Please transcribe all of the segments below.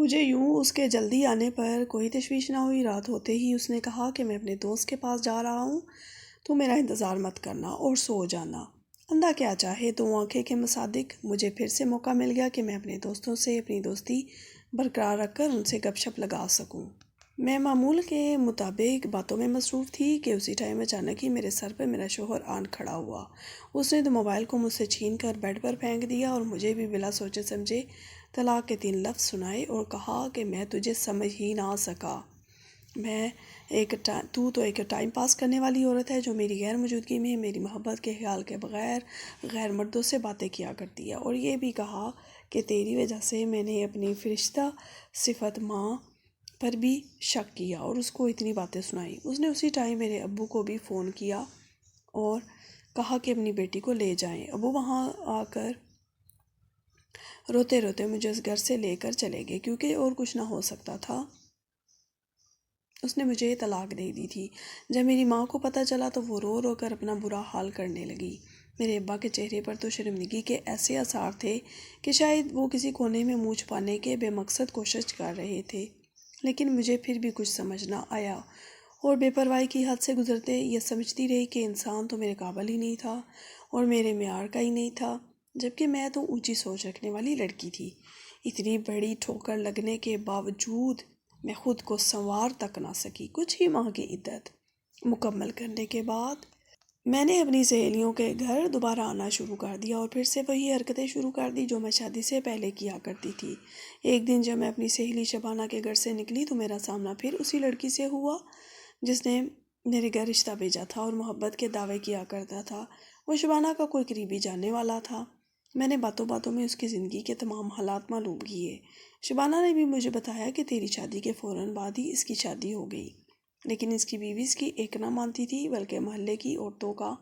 مجھے یوں اس کے جلدی آنے پر کوئی تشویش نہ ہوئی۔ رات ہوتے ہی اس نے کہا کہ میں اپنے دوست کے پاس جا رہا ہوں، تو میرا انتظار مت کرنا اور سو جانا۔ اندھا کیا چاہے تو آنکھیں کے مصادق مجھے پھر سے موقع مل گیا کہ میں اپنے دوستوں سے اپنی دوستی برقرار رکھ کر ان سے گپ شپ لگا سکوں۔ میں معمول کے مطابق باتوں میں مصروف تھی کہ اسی ٹائم اچانک ہی میرے سر پر میرا شوہر آن کھڑا ہوا۔ اس نے تو موبائل کو مجھ سے چھین کر بیڈ پر پھینک دیا اور مجھے بھی بلا سوچے سمجھے طلاق کے 3 لفظ سنائے اور کہا کہ میں تجھے سمجھ ہی نہ سکا۔ تو ایک ٹائم پاس کرنے والی عورت ہے جو میری غیر موجودگی میں میری محبت کے خیال کے بغیر غیر مردوں سے باتیں کیا کرتی ہے، اور یہ بھی کہا کہ تیری وجہ سے میں نے اپنی فرشتہ صفت ماں پر بھی شک کیا اور اس کو اتنی باتیں سنائی۔ اس نے اسی ٹائم میرے ابو کو بھی فون کیا اور کہا کہ اپنی بیٹی کو لے جائیں۔ ابو وہاں آ کر روتے روتے مجھے اس گھر سے لے کر چلے گئے، کیونکہ اور کچھ نہ ہو سکتا تھا۔ اس نے مجھے طلاق دے دی تھی۔ جب میری ماں کو پتہ چلا تو وہ رو رو کر اپنا برا حال کرنے لگی۔ میرے ابا کے چہرے پر تو شرمندگی کے ایسے آثار تھے کہ شاید وہ کسی کونے میں منہ چھپانے کے بے مقصد کوشش کر رہے تھے، لیکن مجھے پھر بھی کچھ سمجھ نہ آیا اور بے پرواہی کی حد سے گزرتے یہ سمجھتی رہی کہ انسان تو میرے قابل ہی نہیں تھا اور میرے معیار کا ہی نہیں تھا، جبکہ میں تو اونچی سوچ رکھنے والی لڑکی تھی۔ اتنی بڑی ٹھوکر لگنے کے باوجود میں خود کو سنوار تک نہ سکی۔ کچھ ہی ماہ کی عدت مکمل کرنے کے بعد میں نے اپنی سہیلیوں کے گھر دوبارہ آنا شروع کر دیا اور پھر سے وہی حرکتیں شروع کر دی جو میں شادی سے پہلے کیا کرتی تھی۔ ایک دن جب میں اپنی سہیلی شبانہ کے گھر سے نکلی تو میرا سامنا پھر اسی لڑکی سے ہوا جس نے میرے گھر رشتہ بھیجا تھا اور محبت کے دعوے کیا کرتا تھا۔ وہ شبانہ کا کوئی قریبی جاننے والا تھا۔ میں نے باتوں باتوں میں اس کی زندگی کے تمام حالات معلوم کیے۔ شبانہ نے بھی مجھے بتایا کہ تیری شادی کے فوراً بعد ہی اس کی شادی ہو گئی، لیکن اس کی بیوی اس کی ایک نہ مانتی تھی، بلکہ محلے کی عورتوں کا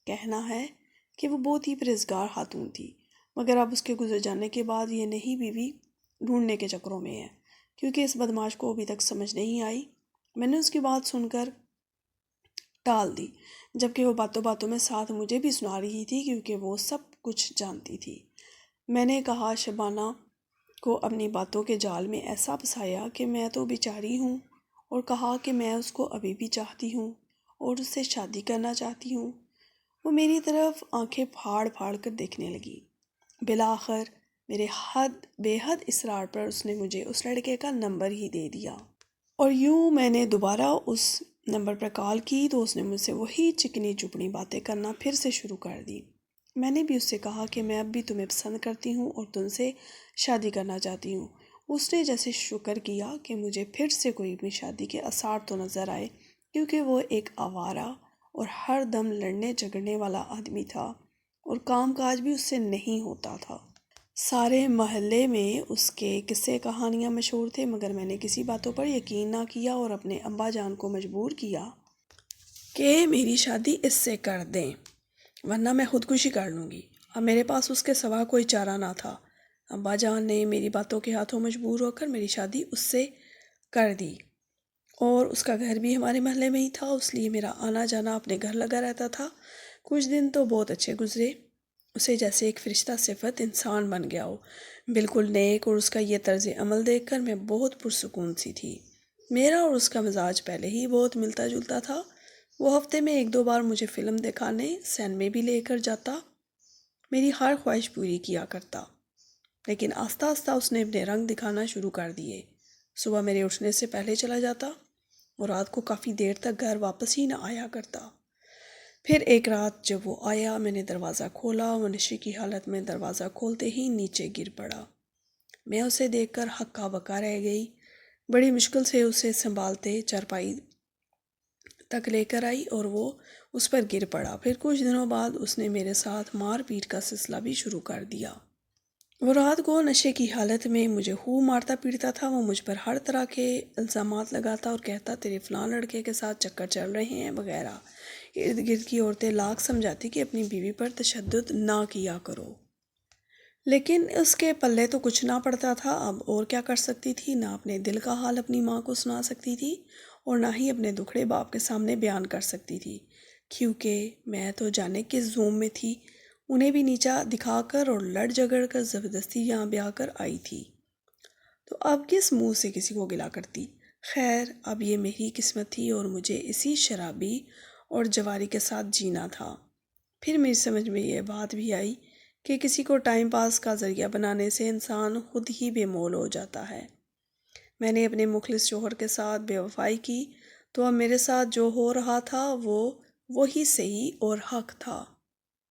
کہنا ہے کہ وہ بہت ہی پرہیزگار خاتون تھی، مگر اب اس کے گزر جانے کے بعد یہ نئی بیوی ڈھونڈنے کے چکروں میں ہے، کیونکہ اس بدمعاش کو ابھی تک سمجھ نہیں آئی۔ میں نے اس کی بات سن کر ٹال دی، جبکہ وہ باتوں باتوں میں ساتھ مجھے بھی سنا رہی تھی کیونکہ وہ سب کچھ جانتی تھی۔ میں نے کہا شبانہ کو اپنی باتوں کے جال میں ایسا پھنسایا کہ میں تو بیچاری ہوں، اور کہا کہ میں اس کو ابھی بھی چاہتی ہوں اور اس سے شادی کرنا چاہتی ہوں۔ وہ میری طرف آنکھیں پھاڑ پھاڑ کر دیکھنے لگی۔ بالآخر میرے بے حد اصرار پر اس نے مجھے اس لڑکے کا نمبر ہی دے دیا، اور یوں میں نے دوبارہ اس نمبر پر کال کی تو اس نے مجھ سے وہی چکنی چپڑی باتیں کرنا پھر سے شروع کر دی۔ میں نے بھی اس سے کہا کہ میں اب بھی تمہیں پسند کرتی ہوں اور تم سے شادی کرنا چاہتی ہوں۔ اس نے جیسے شکر کیا کہ مجھے پھر سے کوئی اپنی شادی کے آثار تو نظر آئے، کیونکہ وہ ایک آوارہ اور ہر دم لڑنے جھگڑنے والا آدمی تھا اور کام کاج بھی اس سے نہیں ہوتا تھا۔ سارے محلے میں اس کے قصے کہانیاں مشہور تھے، مگر میں نے کسی باتوں پر یقین نہ کیا اور اپنے ابا جان کو مجبور کیا کہ میری شادی اس سے کر دیں، ورنہ میں خودکشی کر لوں گی۔ اب میرے پاس اس کے سوا کوئی چارہ نہ تھا۔ ابا جان نے میری باتوں کے ہاتھوں مجبور ہو کر میری شادی اس سے کر دی، اور اس کا گھر بھی ہمارے محلے میں ہی تھا، اس لیے میرا آنا جانا اپنے گھر لگا رہتا تھا۔ کچھ دن تو بہت اچھے گزرے، اسے جیسے ایک فرشتہ صفت انسان بن گیا ہو، بالکل نیک، اور اس کا یہ طرز عمل دیکھ کر میں بہت پرسکون سی تھی۔ میرا اور اس کا مزاج پہلے ہی بہت ملتا جلتا تھا۔ وہ ہفتے میں 1-2 بار مجھے فلم دکھانے سینما بھی لے کر جاتا، میری ہر خواہش پوری کیا کرتا، لیکن آہستہ آہستہ اس نے اپنے رنگ دکھانا شروع کر دیے۔ صبح میرے اٹھنے سے پہلے چلا جاتا اور رات کو کافی دیر تک گھر واپس ہی نہ آیا کرتا۔ پھر ایک رات جب وہ آیا، میں نے دروازہ کھولا، وہ نشے کی حالت میں دروازہ کھولتے ہی نیچے گر پڑا۔ میں اسے دیکھ کر ہکا بکا رہ گئی۔ بڑی مشکل سے اسے سنبھالتے چارپائی تک لے کر آئی اور وہ اس پر گر پڑا۔ پھر کچھ دنوں بعد اس نے میرے ساتھ مار پیٹ کا سلسلہ بھی شروع کر دیا۔ وہ رات کو نشے کی حالت میں مجھے خوب مارتا پیٹتا تھا۔ وہ مجھ پر ہر طرح کے الزامات لگاتا اور کہتا تیرے فلاں لڑکے کے ساتھ چکر چل رہے ہیں وغیرہ۔ ارد گرد کی عورتیں لاکھ سمجھاتی کہ اپنی بیوی پر تشدد نہ کیا کرو، لیکن اس کے پلے تو کچھ نہ پڑتا تھا۔ اب اور کیا کر سکتی تھی؟ نہ اپنے دل کا حال اپنی ماں کو سنا سکتی تھی اور نہ ہی اپنے دکھڑے باپ کے سامنے بیان کر سکتی تھی، کیونکہ میں تو جانے کس زوم میں تھی، انہیں بھی نیچا دکھا کر اور لڑ جھگڑ کر زبردستی یہاں بیاہ کر آئی تھی۔ تو اب کس منہ سے کسی کو گلا کرتی؟ خیر، اب یہ میری قسمت تھی اور مجھے اسی شرابی اور جواری کے ساتھ جینا تھا۔ پھر میری سمجھ میں یہ بات بھی آئی کہ کسی کو ٹائم پاس کا ذریعہ بنانے سے انسان خود ہی بے مول ہو جاتا ہے۔ میں نے اپنے مخلص شوہر کے ساتھ بے وفائی کی، تو اب میرے ساتھ جو ہو رہا تھا وہ وہی صحیح اور حق تھا۔